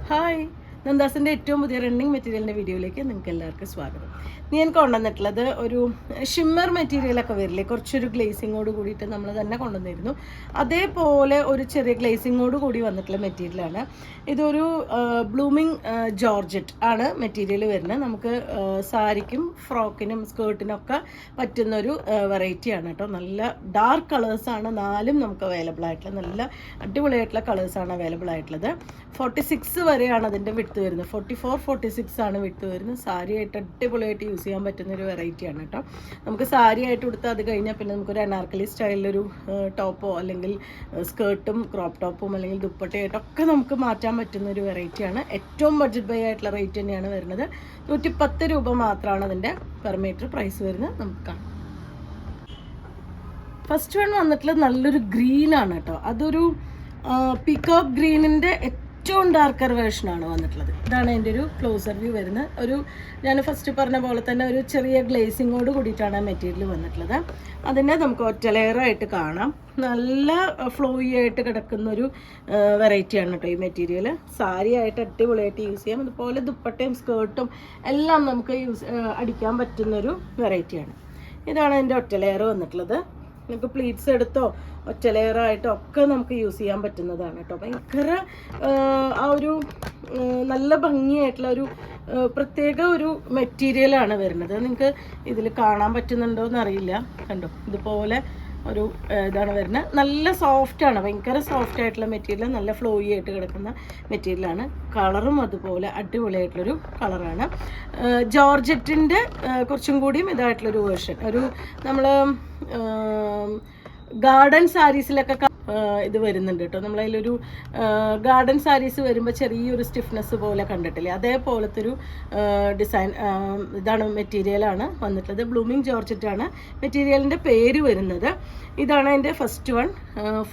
Hi, നന്ദാസിൻ്റെ ഏറ്റവും പുതിയ running മെറ്റീരിയലിൻ്റെ വീഡിയോയിലേക്ക് നിങ്ങൾക്ക് എല്ലാവർക്കും സ്വാഗതം. ഞാൻ കൊണ്ടുവന്നിട്ടുള്ളത് ഒരു ഷിമ്മർ മെറ്റീരിയലൊക്കെ വരില്ലേ, കുറച്ചൊരു ഗ്ലേസിങ്ങോട് കൂടിയിട്ട് നമ്മൾ തന്നെ കൊണ്ടുവന്നിരുന്നു. അതേപോലെ ഒരു ചെറിയ ഗ്ലേസിങ്ങോട് കൂടി വന്നിട്ടുള്ള മെറ്റീരിയലാണ്. ഇതൊരു ബ്ലൂമിങ് ജോർജറ്റ് ആണ് മെറ്റീരിയൽ വരുന്നത്. നമുക്ക് സാരിക്കും ഫ്രോക്കിനും സ്കേർട്ടിനൊക്കെ പറ്റുന്നൊരു വെറൈറ്റിയാണ് കേട്ടോ. നല്ല ഡാർക്ക് കളേഴ്സാണ് നാലും നമുക്ക് അവൈലബിൾ ആയിട്ടുള്ളത്. നല്ല അടിപൊളിയായിട്ടുള്ള കളേഴ്സാണ് അവൈലബിൾ ആയിട്ടുള്ളത്. 46 വരെയാണ് അതിൻ്റെ വിട്ട് വരുന്നത്. 44-46 ആണ് വിട്ട് വരുന്നത്. സാരിയായിട്ട് അടിപൊളിയായിട്ട് യൂസ് ചെയ്യാൻ പറ്റുന്ന ഒരു വെറൈറ്റിയാണ് കേട്ടോ. നമുക്ക് സാരി ആയിട്ട് കൊടുത്താൽ അത് കഴിഞ്ഞാൽ പിന്നെ നമുക്കൊരു അനാർക്കലി സ്റ്റൈലിലൊരു ടോപ്പോ അല്ലെങ്കിൽ സ്കേർട്ടും ക്രോപ്പ് ടോപ്പും അല്ലെങ്കിൽ ദുപ്പട്ടയായിട്ടൊക്കെ നമുക്ക് മാറ്റാൻ പറ്റുന്ന ഒരു വെറൈറ്റിയാണ്. ഏറ്റവും ബഡ്ജറ്റ് ബൈ ആയിട്ടുള്ള റേറ്റ് തന്നെയാണ് വരുന്നത്. 110 രൂപ മാത്രമാണ് അതിൻ്റെ പെർ മീറ്റർ പ്രൈസ് വരുന്നത്. നമുക്ക് കാണാം. ഫസ്റ്റ് വൺ വന്നിട്ടുള്ളത് നല്ലൊരു ഗ്രീനാണ് കേട്ടോ. അതൊരു പീകോക്ക് ഗ്രീനിൻ്റെ ഏറ്റവും ഡാർക്കർ വേർഷനാണ് വന്നിട്ടുള്ളത്. ഇതാണ് എൻ്റെ ഒരു ക്ലോസർ വ്യൂ വരുന്നത്. ഒരു ഞാൻ ഫസ്റ്റ് പറഞ്ഞ പോലെ തന്നെ ഒരു ചെറിയ ഗ്ലേസിങ്ങോട് കൂടിയിട്ടാണ് മെറ്റീരിയൽ വന്നിട്ടുള്ളത്. അതിനെ നമുക്ക് ഒറ്റ ലെയറായിട്ട് കാണാം. നല്ല ഫ്ലോയി ആയിട്ട് കിടക്കുന്നൊരു വെറൈറ്റിയാണ് കേട്ടോ ഈ മെറ്റീരിയൽ. സാരി ആയിട്ട് അടിപൊളിയായിട്ട് യൂസ് ചെയ്യാം. അതുപോലെ ദുപ്പട്ടയും സ്കേർട്ടും എല്ലാം നമുക്ക് അടിക്കാൻ പറ്റുന്നൊരു വെറൈറ്റിയാണ്. ഇതാണ് എൻ്റെ ഒറ്റ ലെയർ വന്നിട്ടുള്ളത്. നമുക്ക് പ്ലീറ്റ്സ് എടുത്തോ ഒറ്റ ലെയറായിട്ടോ ഒക്കെ നമുക്ക് യൂസ് ചെയ്യാൻ പറ്റുന്നതാണ് കേട്ടോ. ഭയങ്കര ആ ഒരു നല്ല ഭംഗിയായിട്ടുള്ള ഒരു പ്രത്യേക ഒരു മെറ്റീരിയലാണ് വരുന്നത്. നിങ്ങൾക്ക് ഇതിൽ കാണാൻ പറ്റുന്നുണ്ടോ എന്നറിയില്ല. കണ്ടോ, ഇതുപോലെ ഒരു ഇതാണ് വരുന്നത്. നല്ല സോഫ്റ്റാണ്, ഭയങ്കര സോഫ്റ്റ് ആയിട്ടുള്ള മെറ്റീരിയൽ, നല്ല ഫ്ലോയി ആയിട്ട് കിടക്കുന്ന മെറ്റീരിയലാണ്. കളറും അതുപോലെ അടിപൊളിയായിട്ടുള്ളൊരു കളറാണ്. ജോർജറ്റിൻ്റെ കുറച്ചും കൂടിയും ഇതായിട്ടുള്ളൊരു വേർഷൻ, ഒരു നമ്മൾ ഗാർഡൻ സാരീസിലൊക്കെ ഇത് വരുന്നുണ്ട് കേട്ടോ. നമ്മളതിലൊരു ഗാർഡൻ സാരീസ് വരുമ്പോൾ ചെറിയൊരു സ്റ്റിഫ്നെസ് പോലെ കണ്ടിട്ടില്ലേ, അതേപോലത്തെ ഒരു ഡിസൈൻ ഇതാണ് മെറ്റീരിയലാണ് വന്നിട്ടുള്ളത്. ബ്ലൂമിങ് ജോർജറ്റാണ് മെറ്റീരിയലിൻ്റെ പേര് വരുന്നത്. ഇതാണ് എൻ്റെ ഫസ്റ്റ് വൺ.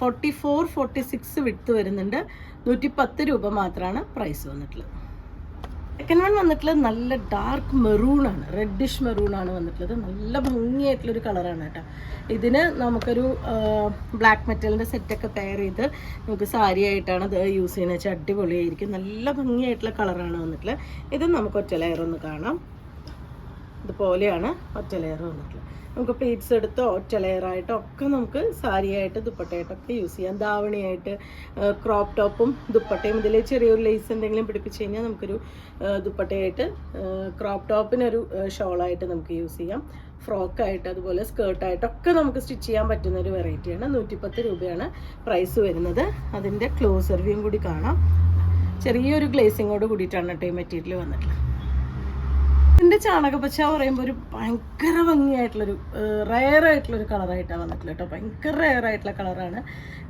44-46 വിഡ്ത്ത് വരുന്നുണ്ട്. 110 രൂപ മാത്രമാണ് പ്രൈസ് വന്നിട്ടുള്ളത്. സെക്കൻഡ് വൺ വന്നിട്ടുള്ളത് നല്ല ഡാർക്ക് മെറൂണാണ്, റെഡിഷ് മെറൂണാണ് വന്നിട്ടുള്ളത്. നല്ല ഭംഗിയായിട്ടുള്ളൊരു കളറാണ് കേട്ടോ. ഇതിന് നമുക്കൊരു ബ്ലാക്ക് മെറ്റലിൻ്റെ സെറ്റൊക്കെ പെയർ ചെയ്ത് നമുക്ക് സാരി ആയിട്ടാണ് അത് യൂസ് ചെയ്യുന്നത് വെച്ചാൽ അടിപൊളിയായിരിക്കും. നല്ല ഭംഗിയായിട്ടുള്ള കളറാണ് വന്നിട്ടുള്ളത്. ഇത് നമുക്ക് ഒറ്റ ലെയർ ഒന്ന് കാണാം. ഇതുപോലെയാണ് ഒറ്റ ലെയർ വന്നിട്ടുള്ളത്. നമുക്ക് പ്ലീറ്റ്സ് എടുത്തോ ഒറ്റ ലെയറായിട്ടോ ഒക്കെ നമുക്ക് സാരിയായിട്ട് ദുപ്പട്ടയായിട്ടൊക്കെ യൂസ് ചെയ്യാം. ധാവണിയായിട്ട് ക്രോപ്പ് ടോപ്പും ദുപ്പട്ടയും ഇതിൽ ചെറിയൊരു ലേസ് എന്തെങ്കിലും പിടിപ്പിച്ച് കഴിഞ്ഞാൽ നമുക്കൊരു ദുപ്പട്ടയായിട്ട് ക്രോപ്പ് ടോപ്പിനൊരു ഷോളായിട്ട് നമുക്ക് യൂസ് ചെയ്യാം. ഫ്രോക്കായിട്ട് അതുപോലെ സ്കേർട്ടായിട്ടൊക്കെ നമുക്ക് സ്റ്റിച്ച് ചെയ്യാൻ പറ്റുന്ന ഒരു വെറൈറ്റിയാണ്. 110 രൂപയാണ് പ്രൈസ് വരുന്നത്. അതിൻ്റെ ക്ലോസർ വ്യൂയും കൂടി കാണാം. ചെറിയൊരു ഗ്ലേസിങ്ങോട് കൂടിയിട്ടാണ് കേട്ടോ ഈ മെറ്റീരിയൽ വന്നിട്ടുള്ളത്. ഇതിൻ്റെ ചാണകപ്പച്ച പറയുമ്പോൾ ഒരു ഭയങ്കര ഭംഗിയായിട്ടുള്ളൊരു റയറായിട്ടുള്ളൊരു കളറായിട്ടാണ് വന്നിട്ടുള്ളത് കേട്ടോ. ഭയങ്കര റയറായിട്ടുള്ള കളറാണ്.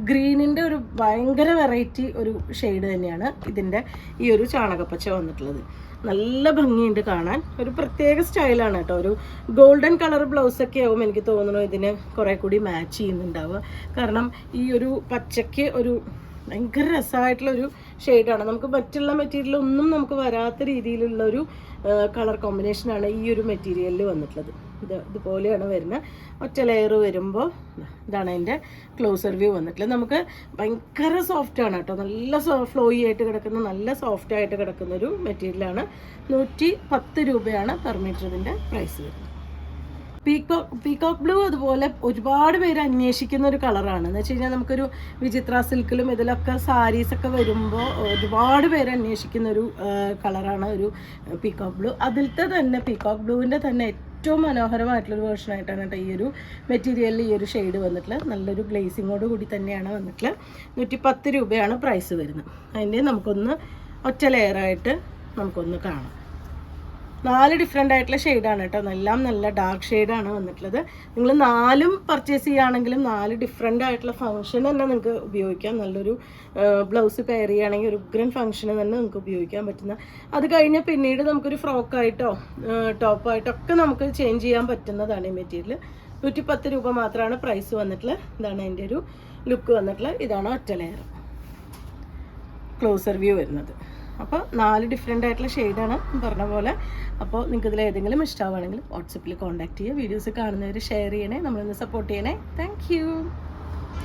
ഗ്രീനിൻ്റെ ഒരു ഭയങ്കര വെറൈറ്റി ഒരു ഷെയ്ഡ് തന്നെയാണ് ഇതിൻ്റെ ഈ ഒരു ചാണകപ്പച്ച വന്നിട്ടുള്ളത്. നല്ല ഭംഗിയുണ്ട് കാണാൻ. ഒരു പ്രത്യേക സ്റ്റൈലാണ് കേട്ടോ. ഒരു ഗോൾഡൻ കളർ ബ്ലൗസൊക്കെ ആവും എനിക്ക് തോന്നുന്നു ഇതിന് കുറേ കൂടി മാച്ച് ചെയ്യുന്നുണ്ടാവുക. കാരണം ഈ ഒരു പച്ചയ്ക്ക് ഒരു ഭയങ്കര രസമായിട്ടുള്ളൊരു ഷെയ്ഡാണ്. നമുക്ക് മറ്റുള്ള മെറ്റീരിയലൊന്നും നമുക്ക് വരാത്ത രീതിയിലുള്ളൊരു കളർ കോമ്പിനേഷനാണ് ഈ ഒരു മെറ്റീരിയലിൽ വന്നിട്ടുള്ളത്. ഇതുപോലെയാണ് വരുന്നത്. ഒറ്റ ലെയർ വരുമ്പോൾ ഇതാണ് അതിൻ്റെ ക്ലോസർ വ്യൂ വന്നിട്ടുള്ളത്. നമുക്ക് ഭയങ്കര സോഫ്റ്റാണ് കേട്ടോ. നല്ല ഫ്ലോയി ആയിട്ട് കിടക്കുന്ന, നല്ല സോഫ്റ്റായിട്ട് കിടക്കുന്നൊരു മെറ്റീരിയലാണ്. 110 രൂപയാണ് പെർ മീറ്റർ ഇതിൻ്റെ പ്രൈസ് വരുന്നത്. പീകോക്ക് ബ്ലൂ അതുപോലെ ഒരുപാട് പേര് അന്വേഷിക്കുന്ന ഒരു കളറാണ്. എന്ന് വെച്ച് കഴിഞ്ഞാൽ നമുക്കൊരു വിചിത്ര സിൽക്കിലും ഇതിലൊക്കെ സാരീസൊക്കെ വരുമ്പോൾ ഒരുപാട് പേര് അന്വേഷിക്കുന്ന ഒരു കളറാണ് ഒരു പീകോക്ക് ബ്ലൂ. അതിലത്തെ തന്നെ പീകോക്ക് ബ്ലൂവിൻ്റെ തന്നെ ഏറ്റവും മനോഹരമായിട്ടുള്ളൊരു വേർഷനായിട്ടാണ് കേട്ടോ ഈ ഒരു മെറ്റീരിയലിൽ ഈ ഒരു ഷെയ്ഡ് വന്നിട്ടുള്ളത്. നല്ലൊരു ഗ്ലേസിങ്ങോട് കൂടി തന്നെയാണ് വന്നിട്ടുള്ളത്. 110 രൂപയാണ് പ്രൈസ് വരുന്നത്. അതിൻ്റെ നമുക്കൊന്ന് ഒറ്റ ലെയറായിട്ട് നമുക്കൊന്ന് കാണാം. 4 ഡിഫറെൻ്റ് ആയിട്ടുള്ള ഷെയ്ഡാണ് കേട്ടോ. എല്ലാം നല്ല ഡാർക്ക് ഷെയ്ഡാണ് വന്നിട്ടുള്ളത്. നിങ്ങൾ 4 പർച്ചേസ് ചെയ്യുകയാണെങ്കിലും 4 ഡിഫറെൻ്റ് ആയിട്ടുള്ള ഫംഗ്ഷൻ തന്നെ നിങ്ങൾക്ക് ഉപയോഗിക്കാം. നല്ലൊരു ബ്ലൗസ് പെയർ ചെയ്യുകയാണെങ്കിൽ ഒരു ഉഗ്രൻ ഫംഗ്ഷന് തന്നെ നിങ്ങൾക്ക് ഉപയോഗിക്കാൻ പറ്റുന്ന, അത് കഴിഞ്ഞ് പിന്നീട് നമുക്കൊരു ഫ്രോക്കായിട്ടോ ടോപ്പായിട്ടോ ഒക്കെ നമുക്ക് ചേഞ്ച് ചെയ്യാൻ പറ്റുന്നതാണ് ഈ മെറ്റീരിയൽ. 110 രൂപ മാത്രമാണ് പ്രൈസ് വന്നിട്ടുള്ളത്. ഇതാണ് അതിൻ്റെ ഒരു ലുക്ക് വന്നിട്ടുള്ളത്. ഇതാണ് ഒറ്റ ലെയർ ക്ലോസർ വ്യൂ വരുന്നത്. അപ്പോൾ 4 ഡിഫറെൻ്റ് ആയിട്ടുള്ള ഷെയ്ഡാണ് പറഞ്ഞ പോലെ. അപ്പോൾ നിങ്ങൾക്ക് ഇതിൽ ഏതെങ്കിലും ഇഷ്ടമാവുകയാണെങ്കിൽ വാട്സപ്പിൽ കോൺടാക്ട് ചെയ്യുക. വീഡിയോസ് കാണുന്നവർ ഷെയർ ചെയ്യണേ, നമ്മളൊന്ന് സപ്പോർട്ട് ചെയ്യണേ. താങ്ക്